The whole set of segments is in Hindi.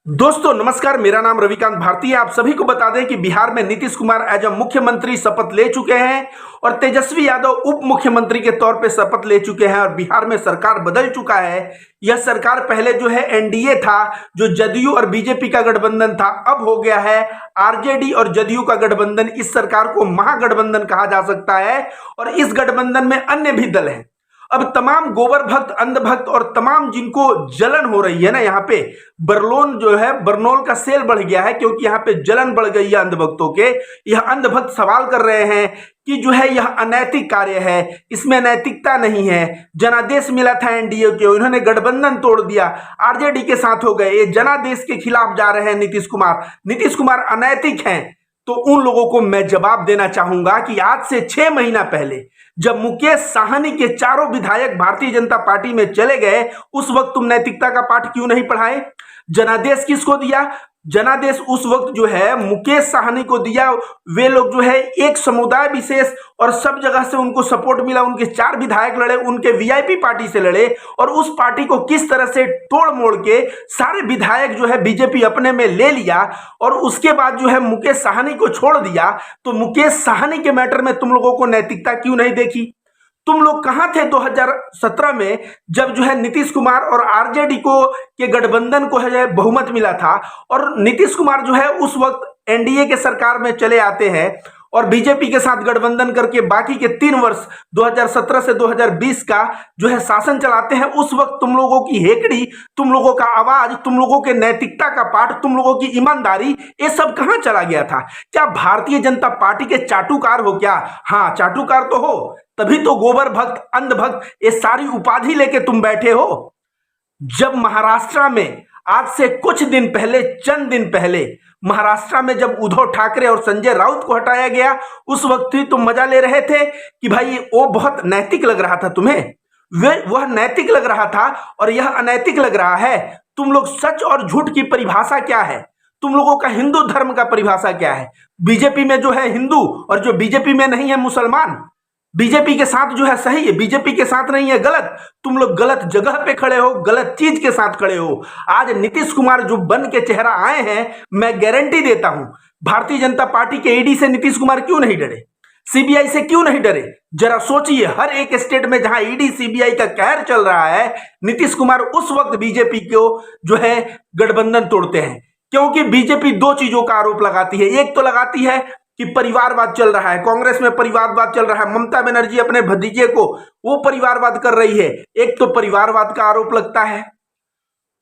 दोस्तों नमस्कार, मेरा नाम रविकांत भारती है। आप सभी को बता दें कि बिहार में नीतीश कुमार एज अ मुख्यमंत्री शपथ ले चुके हैं और तेजस्वी यादव उप मुख्यमंत्री के तौर पे शपथ ले चुके हैं और बिहार में सरकार बदल चुका है। यह सरकार पहले जो है एनडीए था, जो जदयू और बीजेपी का गठबंधन था, अब हो गया है आरजेडी और जदयू का गठबंधन। इस सरकार को महागठबंधन कहा जा सकता है और इस गठबंधन में अन्य भी दल हैं। अब तमाम गोबर भक्त, अंधभक्त और तमाम जिनको जलन हो रही है ना, यहाँ पे बरलोन जो है, बरनौल का सेल बढ़ गया है क्योंकि यहाँ पे जलन बढ़ गई है अंधभक्तों के। यह अंधभक्त सवाल कर रहे हैं कि जो है यह अनैतिक कार्य है, इसमें नैतिकता नहीं है। जनादेश मिला था एनडीए को, इन्होंने गठबंधन तोड़ दिया, आरजेडी के साथ हो गए, ये जनादेश के खिलाफ जा रहे हैं नीतीश कुमार अनैतिक हैं। तो उन लोगों को मैं जवाब देना चाहूंगा कि आज से 6 महीना पहले जब मुकेश साहनी के चारों विधायक भारतीय जनता पार्टी में चले गए, उस वक्त तुम नैतिकता का पाठ क्यों नहीं पढ़ाए? जनादेश किसको दिया? जनादेश उस वक्त जो है मुकेश साहनी को दिया। वे लोग जो है एक समुदाय विशेष और सब जगह से उनको सपोर्ट मिला, उनके 4 विधायक लड़े, उनके वीआईपी पार्टी से लड़े और उस पार्टी को किस तरह से तोड़ मोड़ के सारे विधायक जो है बीजेपी अपने में ले लिया और उसके बाद जो है मुकेश साहनी को छोड़ दिया। तो मुकेश साहनी के मैटर में तुम लोगों को नैतिकता क्यों नहीं देखी? तुम लोग कहां थे 2017 में जब जो है नीतीश कुमार और आरजेडी को के गठबंधन को है बहुमत मिला था और नीतीश कुमार जो है उस वक्त एनडीए के सरकार में चले आते हैं और बीजेपी के साथ गठबंधन करके बाकी के 3 वर्ष 2017 से 2020 का जो है शासन चलाते हैं। उस वक्त तुम लोगों की हेकड़ी, तुम लोगों का आवाज, तुम लोगों के नैतिकता का पाठ, तुम लोगों की ईमानदारी, ये सब कहां चला गया था? क्या भारतीय जनता पार्टी के चाटुकार हो क्या? हाँ, चाटुकार तो हो, तभी तो गोबर भक्त, अंधभक्त ये सारी उपाधि लेके तुम बैठे हो। जब महाराष्ट्र में आज से कुछ दिन पहले, चंद दिन पहले महाराष्ट्र में जब उद्धव ठाकरे और संजय राउत को हटाया गया, उस वक्त ही तुम मजा ले रहे थे कि भाई वो बहुत नैतिक लग रहा था तुम्हें, वह नैतिक लग रहा था और यह अनैतिक लग रहा है। तुम लोग सच और झूठ की परिभाषा क्या है? तुम लोगों का हिंदू धर्म का परिभाषा क्या है? बीजेपी में जो है हिंदू और जो बीजेपी में नहीं है मुसलमान। बीजेपी के साथ जो है सही है, बीजेपी के साथ नहीं है गलत। तुम लोग गलत जगह पे खड़े हो, गलत चीज के साथ खड़े हो। आज नीतीश कुमार जो बन के चेहरा आए हैं, मैं गारंटी देता हूं भारतीय जनता पार्टी के ईडी से नीतीश कुमार क्यों नहीं डरे, सीबीआई से क्यों नहीं डरे? जरा सोचिए, हर एक स्टेट में जहां ईडी सीबीआई का कहर चल रहा है, नीतीश कुमार उस वक्त बीजेपी को जो है गठबंधन तोड़ते हैं। क्योंकि बीजेपी 2 चीजों का आरोप लगाती है। एक तो लगाती है कि परिवारवाद चल रहा है, कांग्रेस में परिवारवाद चल रहा है, ममता बनर्जी अपने भतीजे को वो परिवारवाद कर रही है। एक तो परिवारवाद का आरोप लगता है,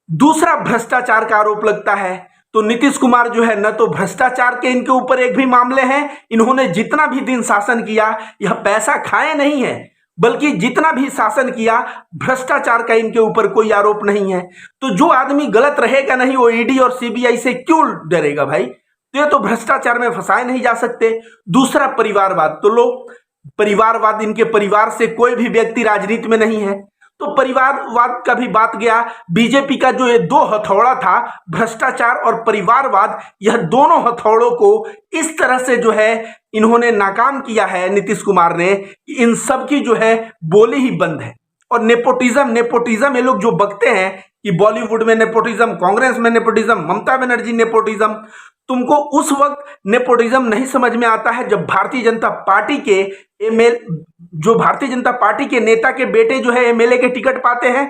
दूसरा भ्रष्टाचार का आरोप लगता है। तो नीतीश कुमार जो है न तो भ्रष्टाचार के इनके ऊपर एक भी मामले हैं, इन्होंने जितना भी दिन शासन किया यह पैसा खाए नहीं है, बल्कि जितना भी शासन किया भ्रष्टाचार का इनके ऊपर कोई आरोप नहीं है। तो जो आदमी गलत रहेगा नहीं, वो ईडी और सीबीआई से क्यों डरेगा भाई? तो ये तो भ्रष्टाचार में फंसाए नहीं जा सकते। दूसरा परिवारवाद, तो लो परिवारवाद, इनके परिवार से कोई भी व्यक्ति राजनीति में नहीं है, तो परिवारवाद का भी बात गया। बीजेपी का जो ये 2 हथौड़ा था, भ्रष्टाचार और परिवारवाद, यह दोनों हथौड़ों को इस तरह से जो है इन्होंने नाकाम किया है नीतीश कुमार ने, इन सब की जो है बोली ही बंद है। और नेपोटिज्म ये लोग जो बकते हैं कि बॉलीवुड में नेपोटिज्म, कांग्रेस में नेपोटिज्म, ममता बनर्जी नेपोटिज्म, तुमको उस वक्त नेपोटिज्म नहीं समझ में आता है जब भारतीय जनता पार्टी के भारतीय जनता पार्टी के नेता के बेटे जो है एमएलए के टिकट पाते हैं।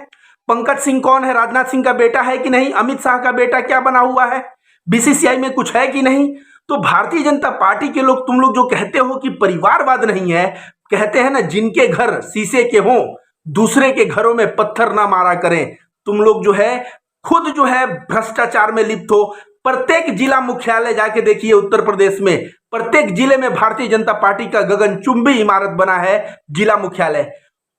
पंकज सिंह कौन है? राजनाथ सिंह का बेटा है कि नहीं? अमित शाह का बेटा क्या बना हुआ है? बीसीसीआई में कुछ है कि नहीं? तो भारतीय जनता पार्टी के लोग, तुम लोग जो कहते हो कि परिवारवाद नहीं है, कहते हैं ना जिनके घर शीशे के हों दूसरे के घरों में पत्थर ना मारा करें। तुम लोग जो है खुद जो है भ्रष्टाचार में लिप्त हो। प्रत्येक जिला मुख्यालय जाके देखिए उत्तर प्रदेश में, प्रत्येक जिले में भारतीय जनता पार्टी का गगनचुंबी इमारत बना है जिला मुख्यालय।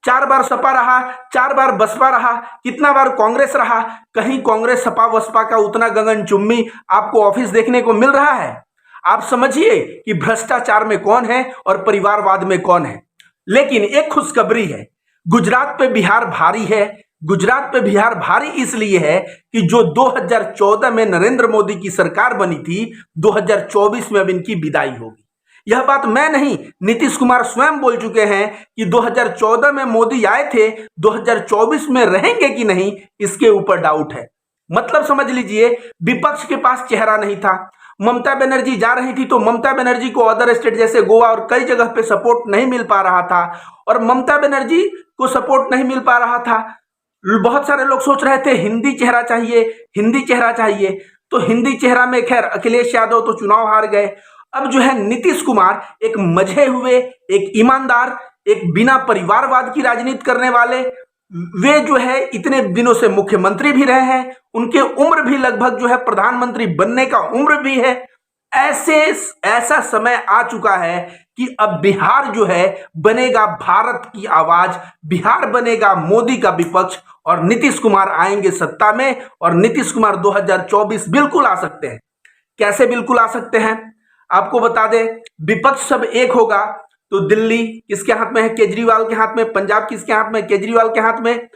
4 बार सपा रहा, 4 बार बसपा रहा, कितना बार कांग्रेस रहा, कहीं कांग्रेस सपा बसपा का उतना गगनचुंबी आपको ऑफिस देखने को मिल रहा है? आप समझिए कि भ्रष्टाचार में कौन है और परिवारवाद में कौन है। लेकिन एक खुशखबरी है, गुजरात पे बिहार भारी है। गुजरात पे बिहार भारी इसलिए है कि जो 2014 में नरेंद्र मोदी की सरकार बनी थी, 2024 में अब इनकी विदाई होगी। यह बात मैं नहीं, नीतीश कुमार स्वयं बोल चुके हैं कि 2014 में मोदी आए थे, 2024 में रहेंगे कि नहीं इसके ऊपर डाउट है। मतलब समझ लीजिए, विपक्ष के पास चेहरा नहीं था। ममता बनर्जी जा रही थी तो ममता बनर्जी को अदर स्टेट जैसे गोवा और कई जगह पे सपोर्ट नहीं मिल पा रहा था, और ममता बनर्जी को सपोर्ट नहीं मिल पा रहा था। बहुत सारे लोग सोच रहे थे हिंदी चेहरा चाहिए, हिंदी चेहरा चाहिए। तो हिंदी चेहरा में खैर अखिलेश यादव तो चुनाव हार गए। अब जो है नीतीश कुमार एक मजे हुए, एक ईमानदार, एक बिना परिवारवाद की राजनीति करने वाले, वे जो है इतने दिनों से मुख्यमंत्री भी रहे हैं, उनके उम्र भी लगभग जो है प्रधानमंत्री बनने का उम्र भी है। ऐसा समय आ चुका है कि अब बिहार जो है बनेगा भारत की आवाज, बिहार बनेगा मोदी का विपक्ष, और नीतीश कुमार आएंगे सत्ता में। और नीतीश कुमार 2024 बिल्कुल आ सकते हैं। कैसे बिल्कुल आ सकते हैं आपको बता दें, विपक्ष सब एक होगा तो दिल्ली किसके हाथ में है? केजरीवाल के हाथ में। पंजाब किसके हाथ में? केजरीवाल के हाथ में।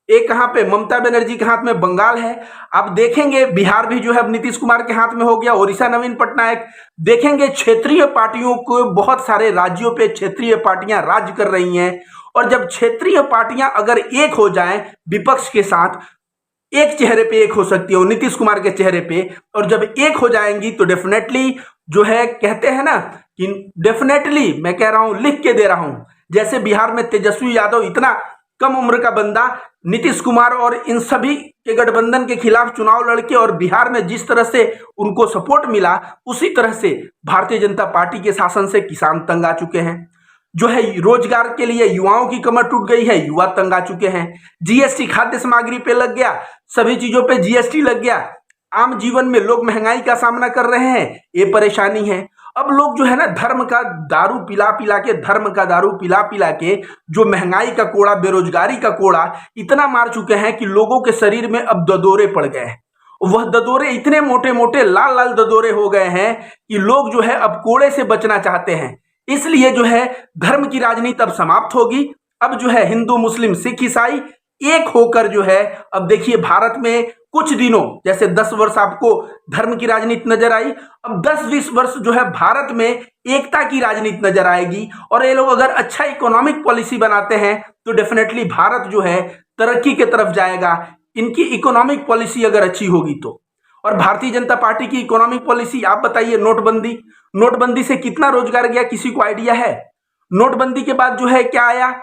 एक कहां पे? ममता बनर्जी के हाथ में बंगाल है। आप देखेंगे बिहार भी जो है अब नीतीश कुमार के हाथ में हो गया, ओडिशा नवीन पटनायक। देखेंगे क्षेत्रीय पार्टियों को, बहुत सारे राज्यों पे क्षेत्रीय पार्टियां राज कर रही हैं, और जब क्षेत्रीय पार्टियां अगर एक हो जाएं विपक्ष के साथ, एक चेहरे पे एक हो सकती है नीतीश कुमार के चेहरे पे, और जब एक हो जाएंगी तो डेफिनेटली जो है, कहते हैं ना कि डेफिनेटली, मैं कह रहा हूं, लिख के दे रहा हूं, जैसे बिहार में तेजस्वी यादव इतना कम उम्र का बंदा नीतीश कुमार और इन सभी के गठबंधन के खिलाफ चुनाव लड़के और बिहार में जिस तरह से उनको सपोर्ट मिला, उसी तरह से भारतीय जनता पार्टी के शासन से किसान तंग आ चुके हैं। जो है रोजगार के लिए युवाओं की कमर टूट गई है, युवा तंग आ चुके हैं। जीएसटी खाद्य सामग्री पे लग गया, सभी चीजों पे जीएसटी लग गया। आम जीवन में लोग महंगाई का सामना कर रहे हैं, ये परेशानी है। अब लोग जो है ना धर्म का दारू पिला पिला के, धर्म का दारू पिला पिला के जो महंगाई का कोड़ा, बेरोजगारी का कोड़ा इतना मार चुके हैं कि लोगों के शरीर में अब ददोरे पड़ गए हैं। वह ददोरे इतने मोटे मोटे लाल लाल ददोरे हो गए हैं कि लोग जो है अब कोड़े से बचना चाहते हैं। इसलिए जो है धर्म की राजनीति अब समाप्त होगी। अब जो है हिंदू मुस्लिम सिख ईसाई एक होकर जो है, अब देखिए भारत में कुछ दिनों, जैसे 10 वर्ष आपको धर्म की राजनीति नजर आई, अब 10-20 वर्ष जो है भारत में एकता की राजनीति नजर आएगी। और ये लोग अगर अच्छा इकोनॉमिक पॉलिसी बनाते हैं तो डेफिनेटली भारत जो है तरक्की की तरफ जाएगा, इनकी इकोनॉमिक पॉलिसी अगर अच्छी होगी तो। और भारतीय जनता पार्टी की इकोनॉमिक पॉलिसी आप बताइए, नोटबंदी से कितना रोजगार गया, किसी को आइडिया है? नोटबंदी के बाद जो है क्या आया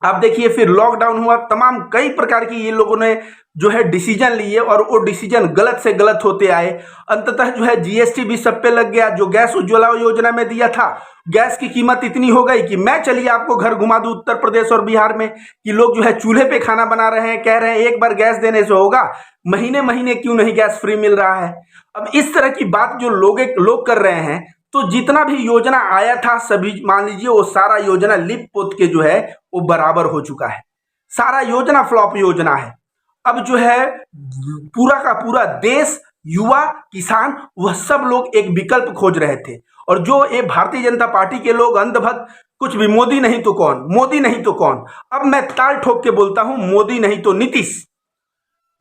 आप देखिए, फिर लॉकडाउन हुआ, तमाम कई प्रकार की ये लोगों ने जो है डिसीजन लिए, और वो डिसीजन गलत से गलत होते आए। अंततः जो है जीएसटी भी सब पे लग गया। जो गैस उज्ज्वला योजना में दिया था, गैस की कीमत इतनी हो गई कि मैं चलिए आपको घर घुमा दूं उत्तर प्रदेश और बिहार में, कि लोग जो है चूल्हे पे खाना बना रहे हैं, कह रहे हैं एक बार गैस देने से होगा, महीने महीने क्यों नहीं गैस फ्री मिल रहा है। अब इस तरह की बात जो लोग कर रहे हैं, तो जितना भी योजना आया था सभी मान लीजिए वो सारा योजना लिप पोत के जो है वो बराबर हो चुका है। सारा योजना फ्लॉप योजना है। अब जो है पूरा का पूरा देश, युवा, किसान, वह सब लोग एक विकल्प खोज रहे थे। और जो ये भारतीय जनता पार्टी के लोग अंधभक्त, कुछ भी मोदी नहीं तो कौन, मोदी नहीं तो कौन, अब मैं ताल ठोक के बोलता हूं, मोदी नहीं तो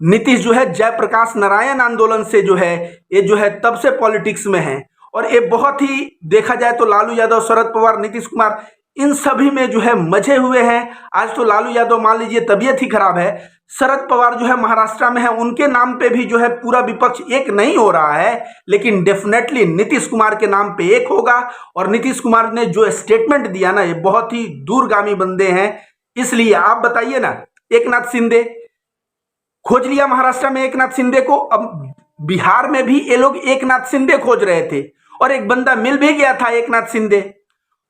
नीतीश जो है जयप्रकाश नारायण आंदोलन से जो है ये जो है तब से पॉलिटिक्स में है। और ये बहुत ही देखा जाए तो लालू यादव, शरद पवार, नीतीश कुमार, इन सभी में जो है मजे हुए हैं। आज तो लालू यादव मान लीजिए तबीयत ही खराब है, शरद पवार जो है महाराष्ट्र में है, उनके नाम पे भी जो है पूरा विपक्ष एक नहीं हो रहा है, लेकिन डेफिनेटली नीतीश कुमार के नाम पे एक होगा। और नीतीश कुमार ने जो स्टेटमेंट दिया ना, ये बहुत ही दूरगामी बंदे हैं। इसलिए आप बताइए ना, एकनाथ शिंदे खोज लिया महाराष्ट्र में एकनाथ शिंदे को, अब बिहार में भी ये लोग एकनाथ शिंदे खोज रहे थे, और एक बंदा मिल भी गया था, एकनाथ शिंदे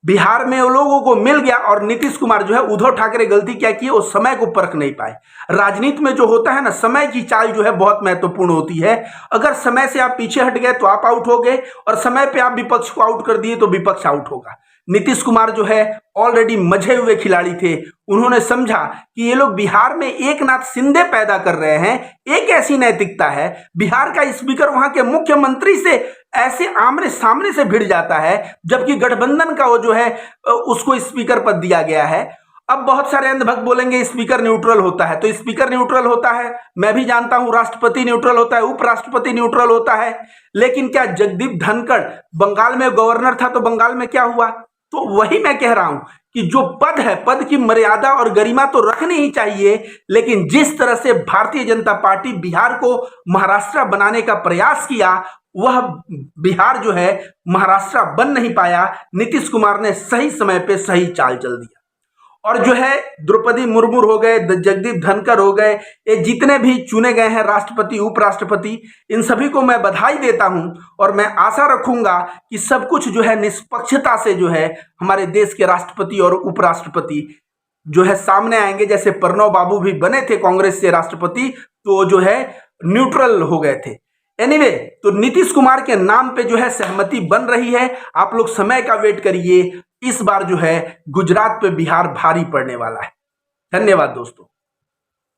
बिहार में वो लोगों को मिल गया। और नीतीश कुमार जो है, उद्धव ठाकरे गलती क्या की, वो समय को परख नहीं पाए। राजनीति में जो होता है ना, समय की चाल जो है बहुत महत्वपूर्ण होती है। अगर समय से आप पीछे हट गए तो आप आउट हो गए, और समय पे आप विपक्ष को आउट कर दिए तो विपक्ष आउट होगा। नीतीश कुमार जो है ऑलरेडी मजे हुए खिलाड़ी थे। उन्होंने समझा कि ये लोग बिहार में एकनाथ शिंदे पैदा कर रहे हैं, एक ऐसी नैतिकता है। बिहार का स्पीकर वहां के मुख्यमंत्री से ऐसे आमने सामने से भिड़ जाता है, जबकि गठबंधन का वो जो है उसको स्पीकर पद दिया गया है। अब बहुत सारे अंधभक्त बोलेंगे स्पीकर न्यूट्रल होता है, तो स्पीकर न्यूट्रल होता है, मैं भी जानता हूं। राष्ट्रपति न्यूट्रल होता है, उपराष्ट्रपति न्यूट्रल होता है, लेकिन क्या जगदीप धनखड़ बंगाल में गवर्नर था तो बंगाल में क्या हुआ? तो वही मैं कह रहा हूं कि जो पद है, पद की मर्यादा और गरिमा तो रखनी ही चाहिए, लेकिन जिस तरह से भारतीय जनता पार्टी बिहार को महाराष्ट्र बनाने का प्रयास किया, वह बिहार जो है महाराष्ट्र बन नहीं पाया। नीतीश कुमार ने सही समय पे सही चाल चल दिया। और जो है द्रौपदी मुर्मू हो गए, जगदीप धनखड़ हो गए, ये जितने भी चुने गए हैं राष्ट्रपति, उपराष्ट्रपति, इन सभी को मैं बधाई देता हूं और मैं आशा रखूंगा कि सब कुछ जो है निष्पक्षता से जो है हमारे देश के राष्ट्रपति और उपराष्ट्रपति जो है सामने आएंगे। जैसे प्रणब बाबू भी बने थे कांग्रेस से राष्ट्रपति, तो जो है न्यूट्रल हो गए थे। एनीवे, तो नीतीश कुमार के नाम पे जो है सहमति बन रही है। आप लोग समय का वेट करिए, इस बार जो है गुजरात पे बिहार भारी पड़ने वाला है। धन्यवाद दोस्तों।